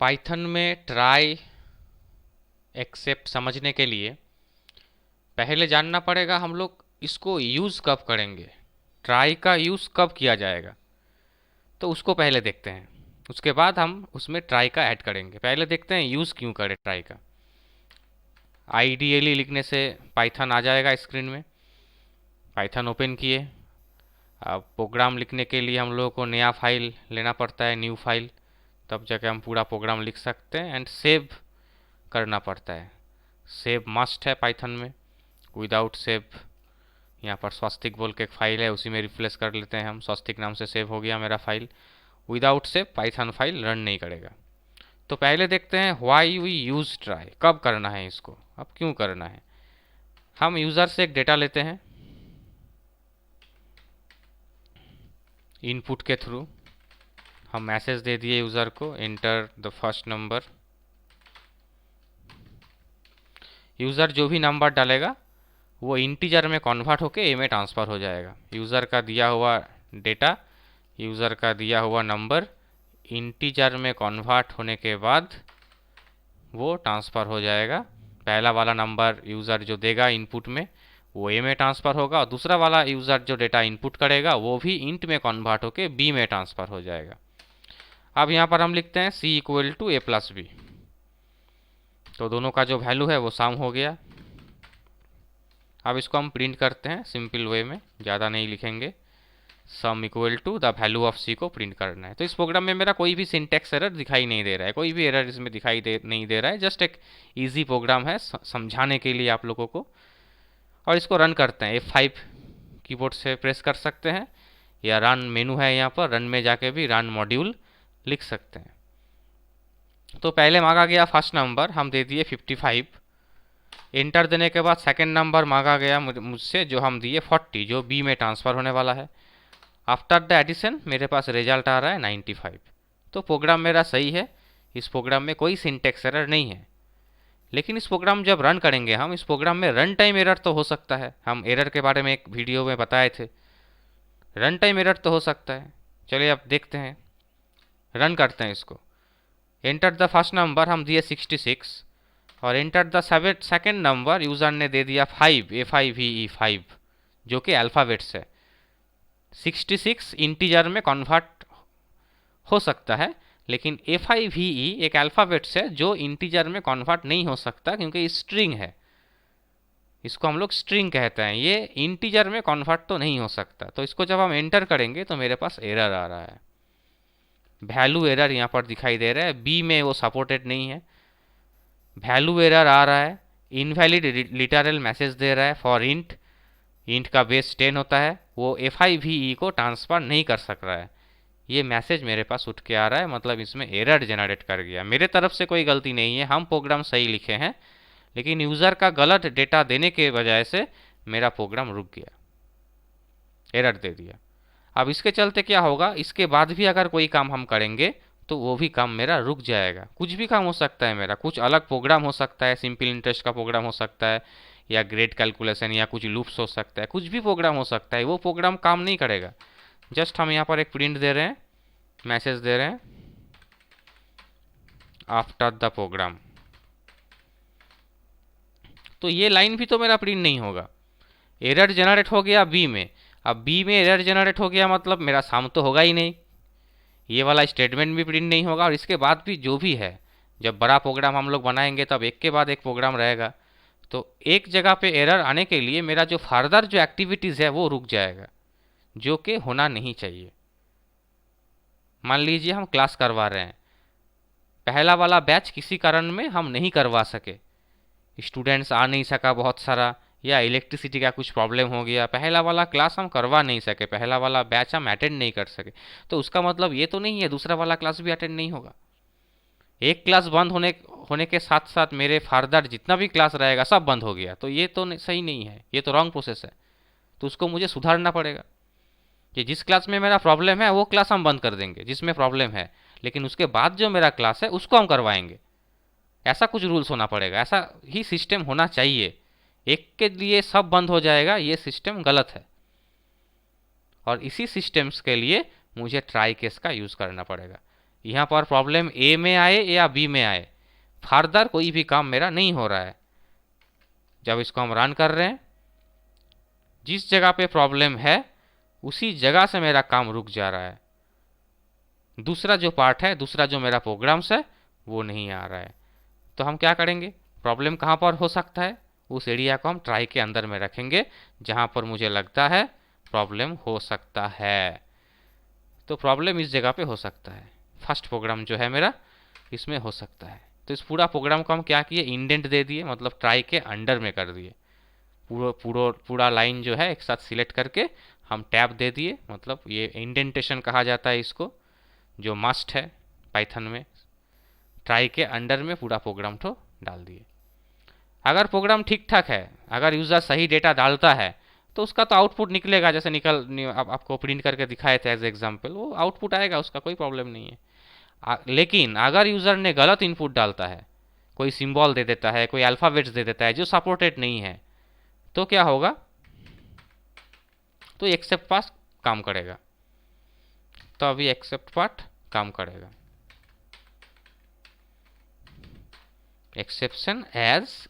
Python में try accept समझने के लिए पहले जानना पड़ेगा हम लोग इसको यूज़ कब करेंगे, ट्राई का यूज़ कब किया जाएगा, तो उसको पहले देखते हैं। उसके बाद हम उसमें ट्राई का ऐड करेंगे। पहले देखते हैं यूज़ क्यों करें ट्राई का। आइडियली लिखने से पाइथन आ जाएगा स्क्रीन में। पाइथन ओपन किए। अब प्रोग्राम लिखने के लिए हम लोगों को नया फाइल लेना पड़ता है, न्यू फाइल, तब जाके हम पूरा प्रोग्राम लिख सकते हैं। एंड सेव करना पड़ता है, सेव मस्ट है पाइथन में। विदाउट सेव, यहाँ पर स्वस्तिक बोल के एक फाइल है, उसी में रिप्लेस कर लेते हैं हम। स्वस्तिक नाम से सेव हो गया मेरा file. Without save Python file run नहीं करेगा। तो पहले देखते हैं व्हाई वी यूज ट्राई, कब करना है इसको, अब क्यों करना है। हम यूज़र से एक डेटा लेते हैं इनपुट के थ्रू। हम मैसेज दे दिए यूज़र को, enter the first number. User जो भी नंबर डालेगा वो इंटीजर में कन्वर्ट होके ए में ट्रांसफ़र हो जाएगा। यूज़र का दिया हुआ डेटा, यूज़र का दिया हुआ नंबर इंटीजर में कन्वर्ट होने के बाद वो ट्रांसफ़र हो जाएगा। पहला वाला नंबर यूज़र जो देगा इनपुट में वो ए में ट्रांसफ़र होगा, और दूसरा वाला यूज़र जो डेटा इनपुट करेगा वो भी इंट में कन्वर्ट होके बी में ट्रांसफ़र हो जाएगा। अब यहाँ पर हम लिखते हैं C equal to A plus B, तो दोनों का जो वैल्यू है वो सम हो गया। अब इसको हम प्रिंट करते हैं सिंपल वे में, ज़्यादा नहीं लिखेंगे। Sum equal to the value of C को प्रिंट करना है। तो इस प्रोग्राम में मेरा कोई भी सिंटैक्स एरर दिखाई नहीं दे रहा है, कोई भी एरर इसमें दिखाई नहीं दे रहा है। जस्ट एक इजी प्रोग्राम है समझाने के लिए आप लोगों को। और इसको रन करते हैं। F5 कीबोर्ड से प्रेस कर सकते हैं, या रन मेनू है यहाँ पर, रन में जाके भी रन मॉड्यूल लिख सकते हैं। तो पहले मांगा गया फर्स्ट नंबर, हम दे दिए 55। एंटर देने के बाद सेकंड नंबर मांगा गया मुझसे, जो हम दिए 40, जो बी में ट्रांसफ़र होने वाला है। आफ्टर द एडिशन मेरे पास रिजल्ट आ रहा है 95। तो प्रोग्राम मेरा सही है, इस प्रोग्राम में कोई सिंटैक्स एरर नहीं है। लेकिन इस प्रोग्राम जब रन करेंगे हम, इस प्रोग्राम में रन टाइम एरर तो हो सकता है। हम एरर के बारे में एक वीडियो में बताए थे, रन टाइम एरर तो हो सकता है। चलिए अब देखते हैं, रन करते हैं इसको। एंटर द फर्स्ट नंबर हम दिए 66, और enter the second number user ने दे दिया 5, A5VE5, जो कि अल्फ़ाबेट्स है। 66 इंटीजर में कन्वर्ट हो सकता है, लेकिन A5VE एक अल्फ़ाबेट्स है जो इंटीजर में कन्वर्ट नहीं हो सकता, क्योंकि स्ट्रिंग है। इसको हम लोग स्ट्रिंग कहते हैं, ये इंटीजर में कन्वर्ट तो नहीं हो सकता। तो इसको जब हम एंटर करेंगे तो मेरे पास एरर आ रहा है, वैल्यू एरर यहाँ पर दिखाई दे रहा है। बी में वो सपोर्टेड नहीं है, वैल्यू एरर आ रहा है। इनवैलिड लिटरल मैसेज दे रहा है फॉर इंट, इंट का बेस 10 होता है, वो F5VE को ट्रांसफ़र नहीं कर सक रहा है। ये मैसेज मेरे पास उठ के आ रहा है, मतलब इसमें एरर जनरेट कर गया। मेरे तरफ से कोई गलती नहीं है, हम प्रोग्राम सही लिखे हैं, लेकिन यूज़र का गलत डेटा देने के वजह से मेरा प्रोग्राम रुक गया, एरर दे दिया। अब इसके चलते क्या होगा, इसके बाद भी अगर कोई काम हम करेंगे तो वो भी काम मेरा रुक जाएगा। कुछ भी काम हो सकता है मेरा, कुछ अलग प्रोग्राम हो सकता है, सिंपल इंटरेस्ट का प्रोग्राम हो सकता है, या ग्रेड कैलकुलेशन, या कुछ लूप्स हो सकता है, कुछ भी प्रोग्राम हो सकता है, वो प्रोग्राम काम नहीं करेगा। जस्ट हम यहाँ पर एक प्रिंट दे रहे हैं, मैसेज दे रहे हैं आफ्टर द प्रोग्राम, तो ये लाइन भी तो मेरा प्रिंट नहीं होगा। एरर जनरेट हो गया बी में, अब बी में एरर जनरेट हो गया मतलब मेरा सम तो होगा ही नहीं, ये वाला स्टेटमेंट भी प्रिंट नहीं होगा। और इसके बाद भी जो भी है, जब बड़ा प्रोग्राम हम लोग बनाएंगे तब एक के बाद एक प्रोग्राम रहेगा, तो एक जगह पे एरर आने के लिए मेरा जो फर्दर जो एक्टिविटीज़ है वो रुक जाएगा, जो कि होना नहीं चाहिए। मान लीजिए हम क्लास करवा रहे हैं, पहला वाला बैच किसी कारण में हम नहीं करवा सके, स्टूडेंट्स आ नहीं सका बहुत सारा, या इलेक्ट्रिसिटी का कुछ प्रॉब्लम हो गया, पहला वाला क्लास हम करवा नहीं सके, पहला वाला बैच हम अटेंड नहीं कर सके, तो उसका मतलब ये तो नहीं है दूसरा वाला क्लास भी अटेंड नहीं होगा। एक क्लास बंद होने के साथ साथ मेरे फर्दर जितना भी क्लास रहेगा सब बंद हो गया, तो ये तो सही नहीं है, ये तो रॉन्ग प्रोसेस है। तो उसको मुझे सुधारना पड़ेगा कि जिस क्लास में मेरा प्रॉब्लम है वो क्लास हम बंद कर देंगे जिसमें प्रॉब्लम है, लेकिन उसके बाद जो मेरा क्लास है उसको हम करवाएंगे। ऐसा कुछ रूल्स होना पड़ेगा, ऐसा ही सिस्टम होना चाहिए। एक के लिए सब बंद हो जाएगा, ये सिस्टम गलत है। और इसी सिस्टम्स के लिए मुझे ट्राई केस का यूज़ करना पड़ेगा। यहाँ पर प्रॉब्लम ए में आए या बी में आए, फर्दर कोई भी काम मेरा नहीं हो रहा है। जब इसको हम रन कर रहे हैं, जिस जगह पे प्रॉब्लम है उसी जगह से मेरा काम रुक जा रहा है। दूसरा जो पार्ट है, दूसरा जो मेरा प्रोग्राम्स है, वो नहीं आ रहा है। तो हम क्या करेंगे, प्रॉब्लम कहाँ पर हो सकता है, उस एरिया को हम ट्राई के अंदर में रखेंगे जहाँ पर मुझे लगता है प्रॉब्लम हो सकता है। तो प्रॉब्लम इस जगह पे हो सकता है, फर्स्ट प्रोग्राम जो है मेरा इसमें हो सकता है। तो इस पूरा प्रोग्राम को हम क्या किए, इंडेंट दे दिए, मतलब ट्राई के अंडर में कर दिए। पूरा लाइन जो है एक साथ सिलेक्ट करके हम टैब दे दिए, मतलब ये इंडेंटेशन कहा जाता है इसको, जो मस्ट है पाइथन में। ट्राई के अंडर में पूरा प्रोग्राम तो डाल दिए। अगर प्रोग्राम ठीक ठाक है, अगर यूज़र सही डेटा डालता है तो उसका तो आउटपुट निकलेगा, जैसे आपको प्रिंट करके दिखाए थे एज एग्जाम्पल, वो आउटपुट आएगा, उसका कोई प्रॉब्लम नहीं है। लेकिन अगर यूज़र ने गलत इनपुट डालता है, कोई सिंबल दे देता है, कोई अल्फ़ाबेट्स दे देता है जो सपोर्टेड नहीं है, तो क्या होगा, तो एक्सेप्ट पार्ट काम करेगा। तो अभी एक्सेप्ट पार्ट काम करेगा। एक्सेप्शन एज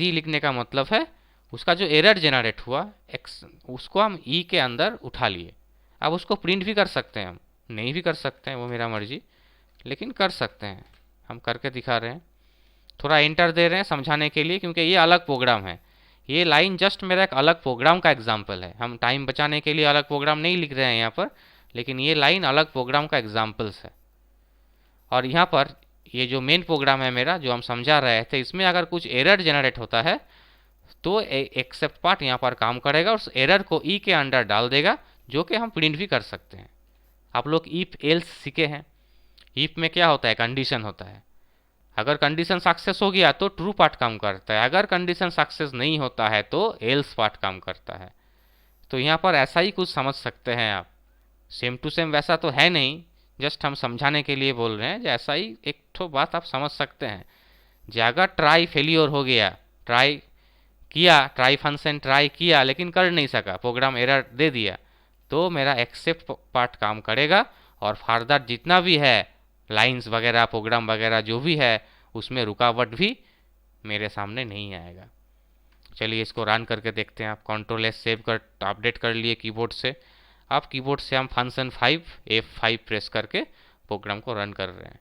ई लिखने का मतलब है उसका जो एरर जनरेट हुआ उसको हम ई के अंदर उठा लिए। अब उसको प्रिंट भी कर सकते हैं, हम नहीं भी कर सकते हैं, वो मेरा मर्जी, लेकिन कर सकते हैं। हम करके दिखा रहे हैं, थोड़ा एंटर दे रहे हैं समझाने के लिए, क्योंकि ये अलग प्रोग्राम है। ये लाइन जस्ट मेरा एक अलग प्रोग्राम का एग्जाम्पल है। हम टाइम बचाने के लिए अलग प्रोग्राम नहीं लिख रहे हैं यहाँ पर, लेकिन ये लाइन अलग प्रोग्राम का एग्जाम्पल्स है। और यहाँ पर ये जो मेन प्रोग्राम है मेरा, जो हम समझा रहे थे, इसमें अगर कुछ एरर जनरेट होता है तो एक्सेप्ट पार्ट यहाँ पर काम करेगा और उस एरर को ई के अंडर डाल देगा, जो कि हम प्रिंट भी कर सकते हैं। आप लोग इफ एल्स सीखे हैं। इफ में क्या होता है, कंडीशन होता है। अगर कंडीशन सक्सेस हो गया तो ट्रू पार्ट काम करता है, अगर कंडीशन सक्सेस नहीं होता है तो एल्स पार्ट काम करता है। तो यहाँ पर ऐसा ही कुछ समझ सकते हैं आप। सेम टू सेम वैसा तो है नहीं, जस्ट हम समझाने के लिए बोल रहे हैं, जैसा ही एक तो बात आप समझ सकते हैं। जो अगर ट्राई फेलियर हो गया, ट्राई फंक्शन ट्राई किया लेकिन कर नहीं सका, प्रोग्राम एरर दे दिया, तो मेरा एक्सेप्ट पार्ट काम करेगा और फर्दर जितना भी है लाइंस वगैरह, प्रोग्राम वगैरह जो भी है, उसमें रुकावट भी मेरे सामने नहीं आएगा। चलिए इसको रन करके देखते हैं। आप कंट्रोल एस सेव कर अपडेट कर लिए कीबोर्ड से। अब कीबोर्ड से हम फंक्शन 5 F5 प्रेस करके प्रोग्राम को रन कर रहे हैं।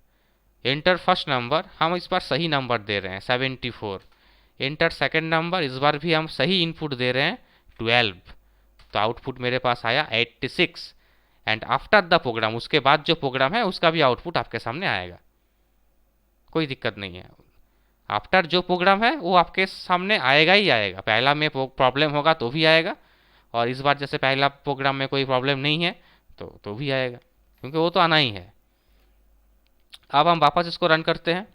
एंटर फर्स्ट नंबर, हम इस बार सही नंबर दे रहे हैं 74। एंटर सेकंड नंबर, इस बार भी हम सही इनपुट दे रहे हैं 12। तो आउटपुट मेरे पास आया 86। एंड आफ्टर द प्रोग्राम, उसके बाद जो प्रोग्राम है उसका भी आउटपुट आपके सामने आएगा, कोई दिक्कत नहीं है। आफ्टर जो प्रोग्राम है वो आपके सामने आएगा ही आएगा। पहला में प्रॉब्लम होगा तो भी आएगा, और इस बार जैसे पहला प्रोग्राम में कोई प्रॉब्लम नहीं है तो भी आएगा, क्योंकि वो तो आना ही है। अब हम वापस इसको रन करते हैं।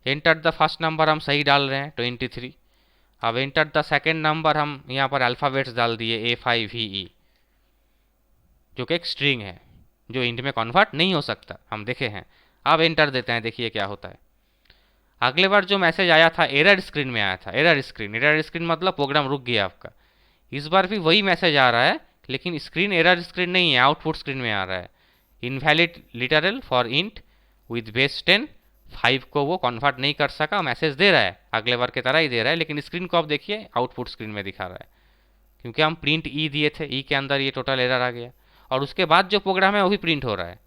एंटर द फर्स्ट नंबर हम सही डाल रहे हैं 23। अब एंटर द सेकेंड नंबर, हम यहाँ पर अल्फ़ाबेट्स डाल दिए A5VE, जो कि एक स्ट्रिंग है जो इंट में कन्वर्ट नहीं हो सकता, हम देखे हैं। अब एंटर देते हैं, देखिए क्या होता है। अगले बार जो मैसेज आया था एरर स्क्रीन में आया था, एरर स्क्रीन मतलब प्रोग्राम रुक गया आपका। इस बार भी वही मैसेज आ रहा है, लेकिन स्क्रीन एरर स्क्रीन नहीं है, आउटपुट स्क्रीन में आ रहा है। Invalid literal for int with base 10, 5 को वो कन्वर्ट नहीं कर सका, मैसेज दे रहा है अगले बार की तरह ही दे रहा है, लेकिन स्क्रीन को आप देखिए आउटपुट स्क्रीन में दिखा रहा है, क्योंकि हम प्रिंट ई दिए थे, ई के अंदर ये टोटल एरर आ गया। और उसके बाद जो प्रोग्राम है वो भी प्रिंट हो रहा है।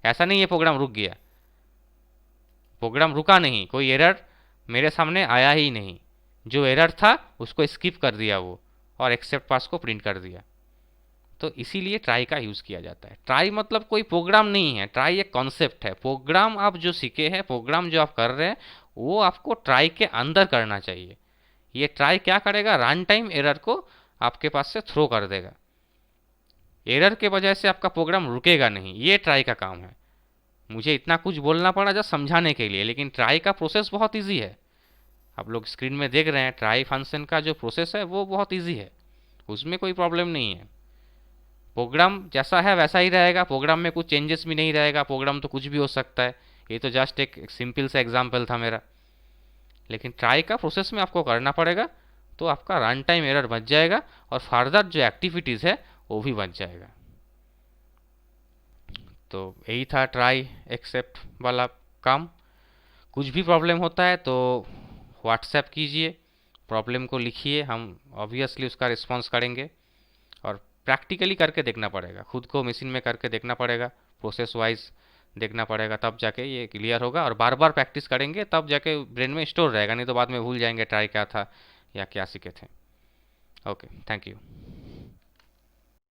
ऐसा नहीं है प्रोग्राम रुक गया, प्रोग्राम रुका नहीं, कोई एरर मेरे सामने आया ही नहीं। जो एरर था उसको स्किप कर दिया वो, और एक्सेप्ट पास को प्रिंट कर दिया। तो इसीलिए ट्राई का यूज़ किया जाता है। ट्राई मतलब कोई प्रोग्राम नहीं है, ट्राई एक कॉन्सेप्ट है। प्रोग्राम आप जो सीखे हैं, प्रोग्राम जो आप कर रहे हैं, वो आपको ट्राई के अंदर करना चाहिए। ये ट्राई क्या करेगा, रन टाइम एरर को आपके पास से थ्रो कर देगा। एरर के वजह से आपका प्रोग्राम रुकेगा नहीं, ये ट्राई का काम है। मुझे इतना कुछ बोलना पड़ा जस्ट समझाने के लिए, लेकिन ट्राई का प्रोसेस बहुत ईजी है। आप लोग स्क्रीन में देख रहे हैं, ट्राई फंक्शन का जो प्रोसेस है वो बहुत ईजी है, उसमें कोई प्रॉब्लम नहीं है। प्रोग्राम जैसा है वैसा ही रहेगा, प्रोग्राम में कुछ चेंजेस भी नहीं रहेगा, प्रोग्राम तो कुछ भी हो सकता है। ये तो जस्ट एक सिंपल सा एग्जाम्पल था मेरा, लेकिन ट्राई का प्रोसेस में आपको करना पड़ेगा, तो आपका रन टाइम एरर बच जाएगा और फर्दर जो एक्टिविटीज़ है वो भी बच जाएगा। तो यही था ट्राई एक्सेप्ट वाला काम। कुछ भी प्रॉब्लम होता है तो व्हाट्सएप कीजिए, प्रॉब्लम को लिखिए, हम ऑब्वियसली उसका रिस्पॉन्स करेंगे। और प्रैक्टिकली करके देखना पड़ेगा, खुद को मशीन में करके देखना पड़ेगा, प्रोसेस वाइज देखना पड़ेगा, तब जाके ये क्लियर होगा। और बार बार प्रैक्टिस करेंगे तब जाके ब्रेन में स्टोर रहेगा, नहीं तो बाद में भूल जाएंगे ट्राई क्या था या क्या सीखे थे। Okay, thank you.